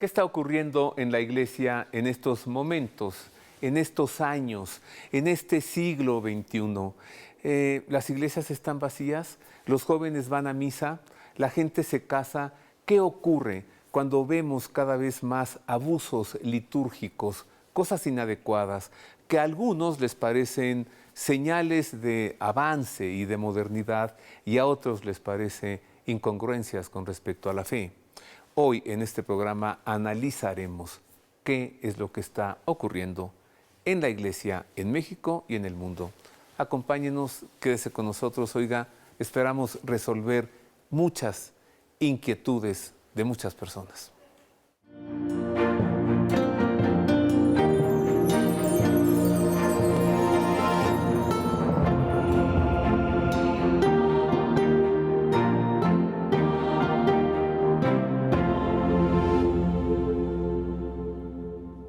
¿Qué está ocurriendo en la Iglesia en estos momentos, en estos años, en este siglo XXI? Las iglesias están vacías, los jóvenes van a misa, la gente se casa. ¿Qué ocurre cuando vemos cada vez más abusos litúrgicos, cosas inadecuadas, que a algunos les parecen señales de avance y de modernidad y a otros les parece incongruencias con respecto a la fe? Hoy en este programa analizaremos qué es lo que está ocurriendo en la Iglesia en México y en el mundo. Acompáñenos, quédese con nosotros. Oiga, esperamos resolver muchas inquietudes de muchas personas.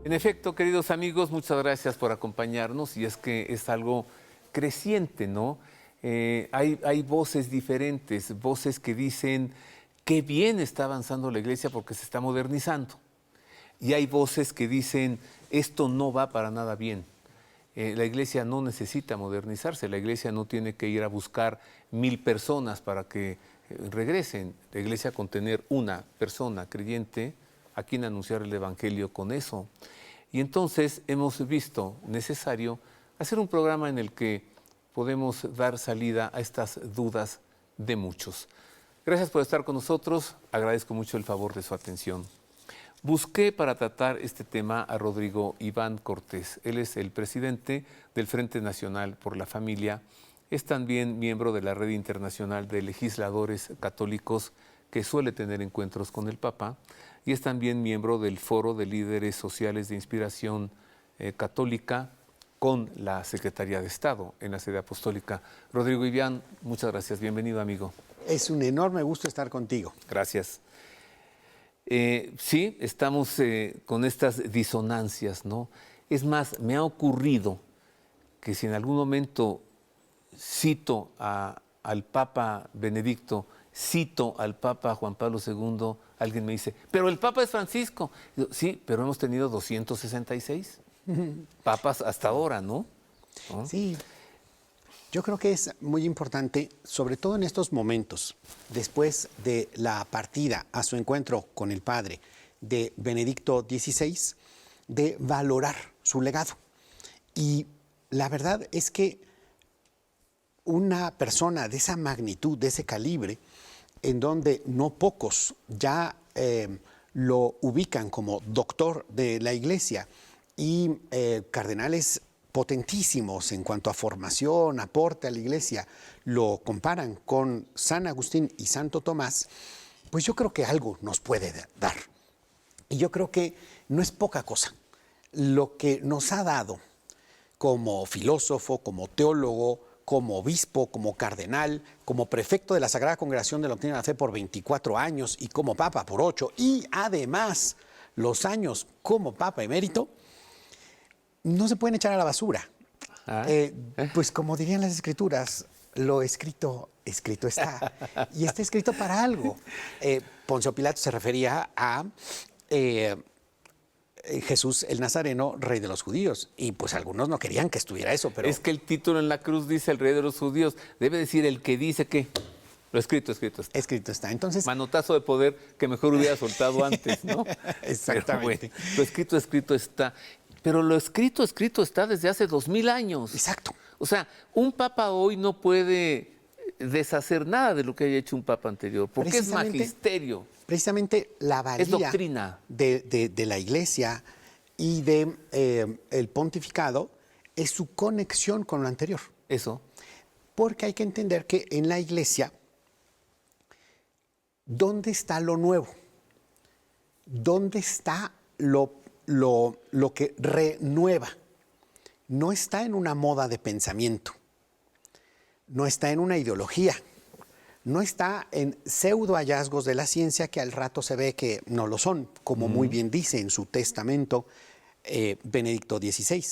En efecto, queridos amigos, muchas gracias por acompañarnos, y es que es algo creciente, ¿no? Hay voces diferentes, voces que dicen qué bien está avanzando la Iglesia porque se está modernizando. Y hay voces que dicen esto no va para nada bien. La Iglesia no necesita modernizarse, la Iglesia no tiene que ir a buscar 1000 personas para que regresen. La Iglesia, con tener una persona creyente a quien anunciar el Evangelio, con eso. Y entonces hemos visto necesario hacer un programa en el que podemos dar salida a estas dudas de muchos. Gracias por estar con nosotros, agradezco mucho el favor de su atención. Busqué para tratar este tema a Rodrigo Iván Cortés. Él es el presidente del Frente Nacional por la Familia, es también miembro de la Red Internacional de Legisladores Católicos, que suele tener encuentros con el Papa, y es también miembro del Foro de Líderes Sociales de Inspiración Católica con la Secretaría de Estado en la Sede Apostólica. Rodrigo Iván, muchas gracias. Bienvenido, amigo. Es un enorme gusto estar contigo. Gracias. Sí, estamos con estas disonancias, ¿no? Es más, me ha ocurrido que si en algún momento cito al Papa Benedicto, cito al Papa Juan Pablo II, alguien me dice, pero el Papa es Francisco. Digo, sí, pero hemos tenido 266 papas hasta ahora, ¿no? Sí, yo creo que es muy importante, sobre todo en estos momentos, después de la partida a su encuentro con el Padre de Benedicto XVI, de valorar su legado. Y la verdad es que una persona de esa magnitud, de ese calibre, en donde no pocos ya lo ubican como doctor de la Iglesia y cardenales potentísimos en cuanto a formación, aporte a la Iglesia, lo comparan con San Agustín y Santo Tomás, pues yo creo que algo nos puede dar. Y yo creo que no es poca cosa lo que nos ha dado como filósofo, como teólogo, como obispo, como cardenal, como prefecto de la Sagrada Congregación de la Doctrina de la Fe por 24 años y como papa por 8, y además los años como papa emérito, no se pueden echar a la basura. Pues como dirían las Escrituras, lo escrito, escrito está. Y está escrito para algo. Poncio Pilato se refería a Jesús el Nazareno, rey de los judíos. Y pues algunos no querían que estuviera eso, pero... Es que el título en la cruz dice el rey de los judíos. Debe decir el que dice que lo escrito, escrito está. Escrito está. Entonces... Manotazo de poder que mejor hubiera soltado antes, ¿no? Exactamente. Pero bueno, lo escrito, escrito está. Pero lo escrito, escrito está desde hace 2000 años. Exacto. O sea, un papa hoy no puede deshacer nada de lo que haya hecho un papa anterior, porque es magisterio. Precisamente la valía es doctrina de la Iglesia y el pontificado es su conexión con lo anterior. Eso. Porque hay que entender que en la Iglesia, ¿dónde está lo nuevo? ¿Dónde está lo que renueva? No está en una moda de pensamiento, no está en una ideología, no está en pseudo hallazgos de la ciencia que al rato se ve que no lo son, como muy bien dice en su testamento Benedicto XVI.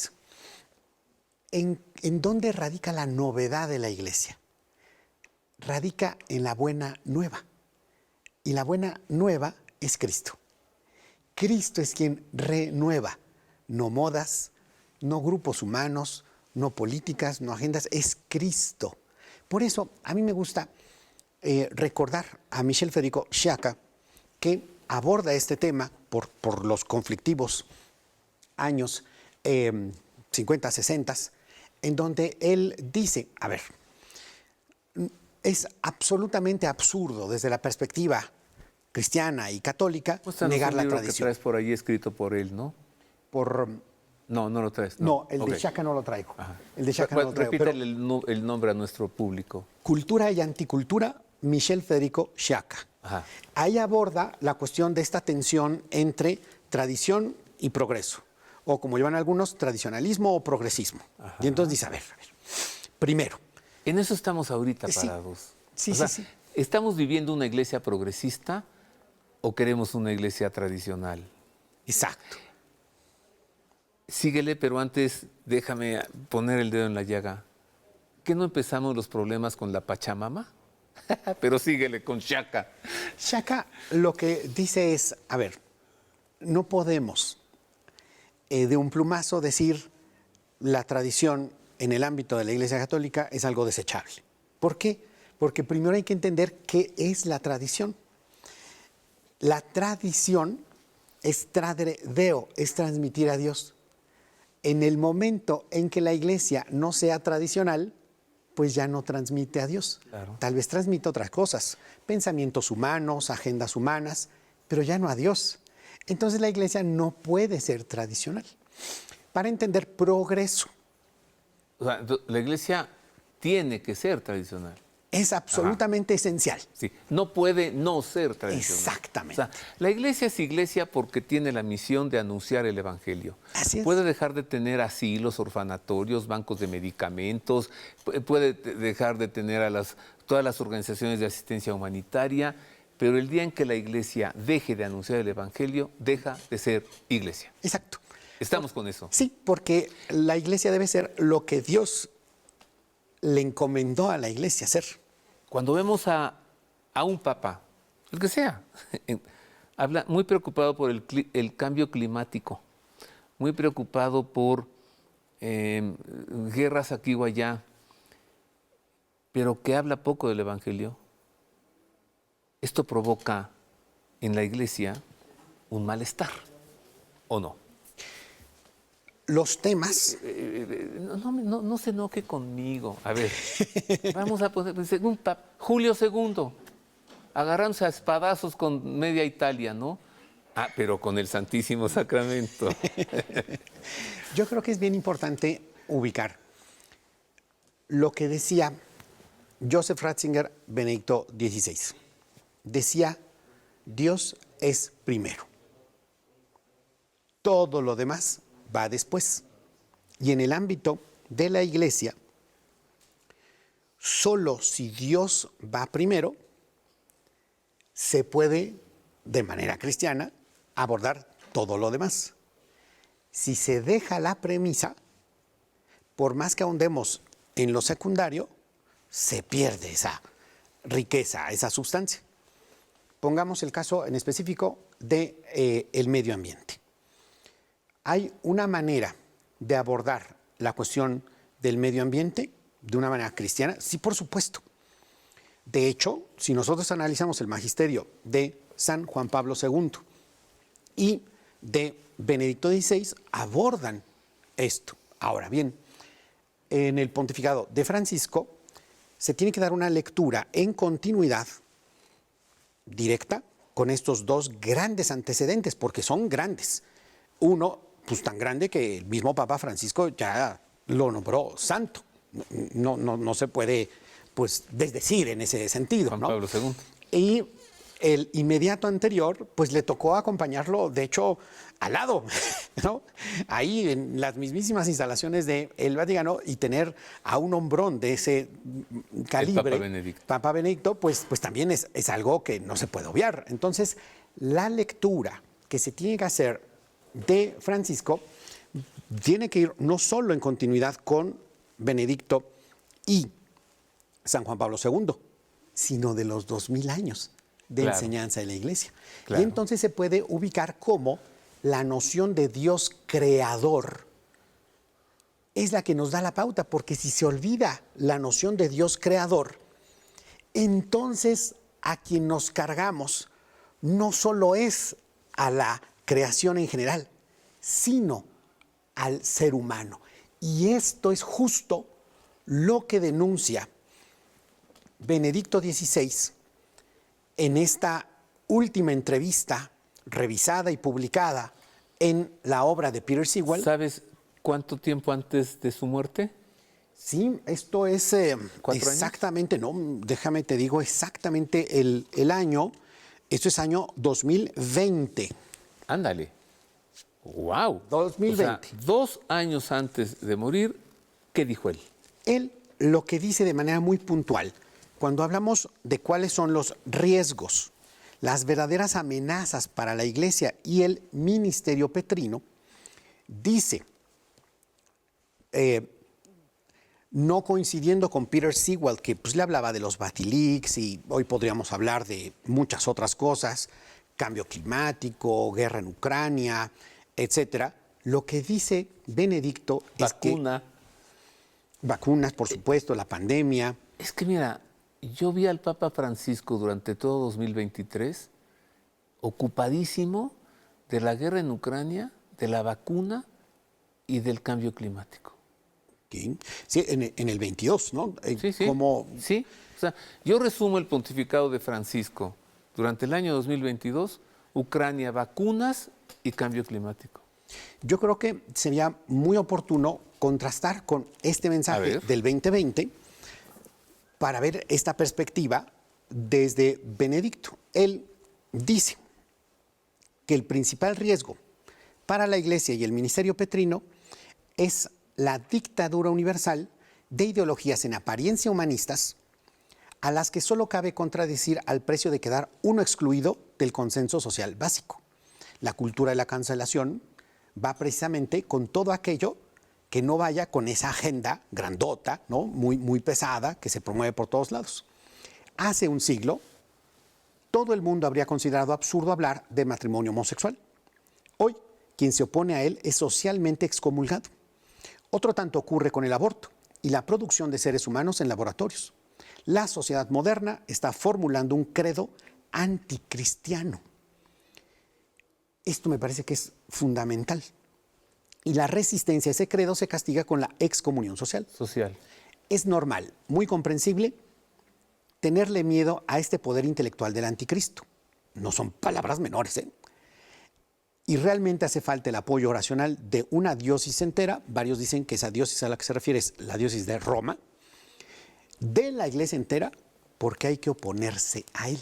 ¿En dónde radica la novedad de la Iglesia? Radica en la buena nueva. Y la buena nueva es Cristo. Cristo es quien renueva, no modas, no grupos humanos, no políticas, no agendas, es Cristo. Por eso a mí me gusta recordar a Michel Federico Sciacca, que aborda este tema por los conflictivos años 50, 60, en donde él dice, a ver, es absolutamente absurdo desde la perspectiva cristiana y católica negar la tradición. Que traes por ahí escrito por él, ¿no? No, no lo traes. No, el de Sciacca no lo traigo. El de Sciacca no lo traigo. Repítale el nombre a nuestro público. Cultura y anticultura, Michel Federico Sciacca. Ajá. Ahí aborda la cuestión de esta tensión entre tradición y progreso, o como llaman algunos, tradicionalismo o progresismo. Ajá. Y entonces dice, a ver, primero. En eso estamos ahorita parados. Sí. ¿Estamos viviendo una iglesia progresista o queremos una iglesia tradicional? Exacto. Síguele, pero antes déjame poner el dedo en la llaga. ¿Qué no empezamos los problemas con la Pachamama? Pero síguele con Sciacca. Sciacca lo que dice es, a ver, no podemos de un plumazo decir la tradición en el ámbito de la Iglesia Católica es algo desechable. ¿Por qué? Porque primero hay que entender qué es la tradición. La tradición es tradeo, es transmitir a Dios. En el momento en que la Iglesia no sea tradicional, pues ya no transmite a Dios. Claro. Tal vez transmite otras cosas, pensamientos humanos, agendas humanas, pero ya no a Dios. Entonces la Iglesia no puede ser tradicional. Para entender progreso. O sea, la Iglesia tiene que ser tradicional. Es absolutamente esencial. Sí, no puede no ser tradicional. Exactamente. O sea, la iglesia es iglesia porque tiene la misión de anunciar el evangelio. Así es. Puede dejar de tener asilos, orfanatorios, bancos de medicamentos, puede dejar de tener a todas las organizaciones de asistencia humanitaria, pero el día en que la iglesia deje de anunciar el evangelio, deja de ser iglesia. Exacto. ¿Estamos con eso? Sí, porque la iglesia debe ser lo que Dios le encomendó a la iglesia hacer. Cuando vemos a un papa, el que sea, habla muy preocupado por el cambio climático, muy preocupado por guerras aquí o allá, pero que habla poco del evangelio. Esto provoca en la iglesia un malestar, ¿o no? Los temas... No se enoje conmigo. A ver, vamos a poner Julio II, agarrándose a espadazos con media Italia, ¿no? Ah, pero con el Santísimo Sacramento. Yo creo que es bien importante ubicar lo que decía Joseph Ratzinger, Benedicto XVI. Decía, Dios es primero. Todo lo demás va después. Y en el ámbito de la iglesia, solo si Dios va primero, se puede, de manera cristiana, abordar todo lo demás. Si se deja la premisa, por más que ahondemos en lo secundario, se pierde esa riqueza, esa sustancia. Pongamos el caso en específico del medio ambiente. Hay una manera de abordar la cuestión del medio ambiente de una manera cristiana, sí, por supuesto. De hecho, si nosotros analizamos el magisterio de San Juan Pablo II y de Benedicto XVI, abordan esto. Ahora bien, en el pontificado de Francisco se tiene que dar una lectura en continuidad directa con estos dos grandes antecedentes, porque son grandes. Uno, pues tan grande que el mismo Papa Francisco ya lo nombró santo. No se puede, pues, desdecir en ese sentido. Juan ¿no? Pablo II. Y el inmediato anterior, pues le tocó acompañarlo, de hecho, al lado, ¿no? Ahí en las mismísimas instalaciones del Vaticano, y tener a un hombrón de ese calibre, Papa Benedicto, pues también es algo que no se puede obviar. Entonces, la lectura que se tiene que hacer de Francisco tiene que ir no solo en continuidad con Benedicto y San Juan Pablo II, sino de los 2000 años. de Claro. enseñanza de la iglesia. Claro. Y entonces se puede ubicar como la noción de Dios creador es la que nos da la pauta, porque si se olvida la noción de Dios creador, entonces a quien nos cargamos no solo es a la creación en general, sino al ser humano. Y esto es justo lo que denuncia Benedicto XVI en esta última entrevista revisada y publicada en la obra de Peter Sewell. ¿Sabes cuánto tiempo antes de su muerte? Sí, esto es 4 años. exactamente, no, déjame te digo exactamente el año. Esto es año 2020. Ándale. ¡Wow! 2020. 2 años antes de morir, ¿qué dijo él? Él lo que dice de manera muy puntual, cuando hablamos de cuáles son los riesgos, las verdaderas amenazas para la iglesia y el ministerio petrino, dice, no coincidiendo con Peter Sewell, que pues le hablaba de los Batilix y hoy podríamos hablar de muchas otras cosas, cambio climático, guerra en Ucrania, etcétera. Lo que dice Benedicto es que vacunas, por supuesto, la pandemia. Es que mira, yo vi al Papa Francisco durante todo 2023 ocupadísimo de la guerra en Ucrania, de la vacuna y del cambio climático. ¿Sí? Sí, en el 22, ¿no? Sí, sí. Como Sí, o sea, yo resumo el pontificado de Francisco. Durante el año 2022, Ucrania, vacunas y cambio climático. yo creo que sería muy oportuno contrastar con este A mensaje ver. del 2020 para ver esta perspectiva desde Benedicto. Él dice que el principal riesgo para la Iglesia y el ministerio petrino es la dictadura universal de ideologías en apariencia humanistas a las que solo cabe contradecir al precio de quedar uno excluido del consenso social básico. La cultura de la cancelación va precisamente con todo aquello que no vaya con esa agenda grandota, ¿no? muy pesada, que se promueve por todos lados. Hace un siglo, todo el mundo habría considerado absurdo hablar de matrimonio homosexual. Hoy, quien se opone a él es socialmente excomulgado. Otro tanto ocurre con el aborto y la producción de seres humanos en laboratorios. La sociedad moderna está formulando un credo anticristiano. Esto me parece que es fundamental. Y la resistencia a ese credo se castiga con la excomunión social. Social. Es normal, muy comprensible, tenerle miedo a este poder intelectual del anticristo. No son palabras menores, ¿eh? Y realmente hace falta el apoyo oracional de una diócesis entera. Varios dicen que esa diócesis a la que se refiere es la diócesis de Roma, de la iglesia entera, porque hay que oponerse a él.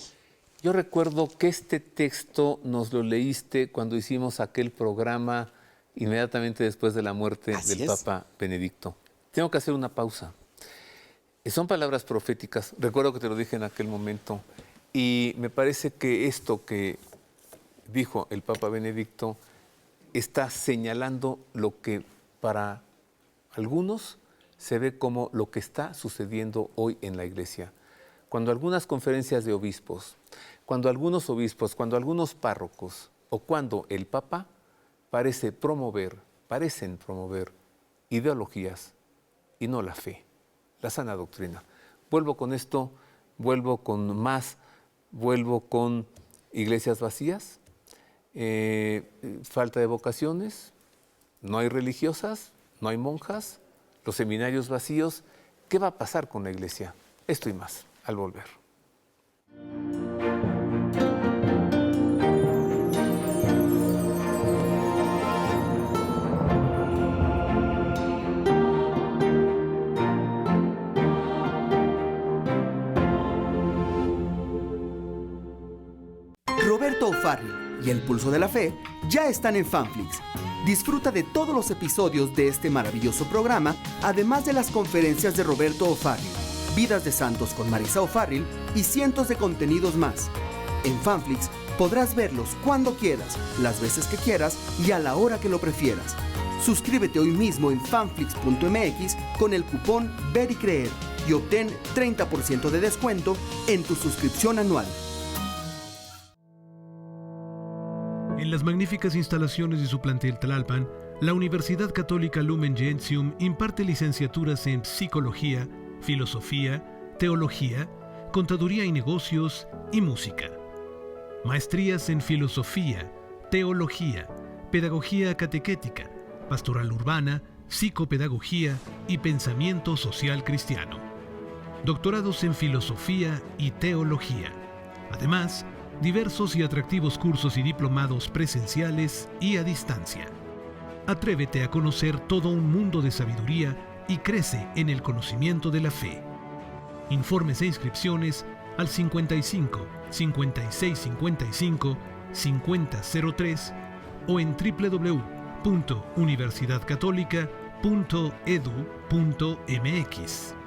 Yo recuerdo que este texto nos lo leíste cuando hicimos aquel programa inmediatamente después de la muerte Así del es. Papa Benedicto. Tengo que hacer una pausa. Son palabras proféticas, recuerdo que te lo dije en aquel momento, y me parece que esto que dijo el Papa Benedicto está señalando lo que para algunos se ve como lo que está sucediendo hoy en la Iglesia. Cuando algunas conferencias de obispos, cuando algunos obispos, cuando algunos párrocos o cuando el Papa parecen promover ideologías y no la fe, la sana doctrina. Vuelvo con esto, vuelvo con más, vuelvo con iglesias vacías, falta de vocaciones, no hay religiosas, no hay monjas, los seminarios vacíos. ¿Qué va a pasar con la iglesia? Esto y más, al volver. Roberto O'Farrill y El Pulso de la Fe ya están en Fanflix. Disfruta de todos los episodios de este maravilloso programa, además de las conferencias de Roberto O'Farrill, Vidas de Santos con Marisa O'Farrill y cientos de contenidos más. En Fanflix podrás verlos cuando quieras, las veces que quieras y a la hora que lo prefieras. Suscríbete hoy mismo en fanflix.mx con el cupón Ver y Creer y obtén 30% de descuento en tu suscripción anual. En las magníficas instalaciones de su plantel Tlalpan, la Universidad Católica Lumen Gentium imparte licenciaturas en Psicología, Filosofía, Teología, Contaduría y Negocios y Música. Maestrías en Filosofía, Teología, Pedagogía Catequética, Pastoral Urbana, Psicopedagogía y Pensamiento Social Cristiano. Doctorados en Filosofía y Teología. Además, diversos y atractivos cursos y diplomados presenciales y a distancia. Atrévete a conocer todo un mundo de sabiduría y crece en el conocimiento de la fe. Informes e inscripciones al 55 56 55 5003 o en www.universidadcatólica.edu.mx.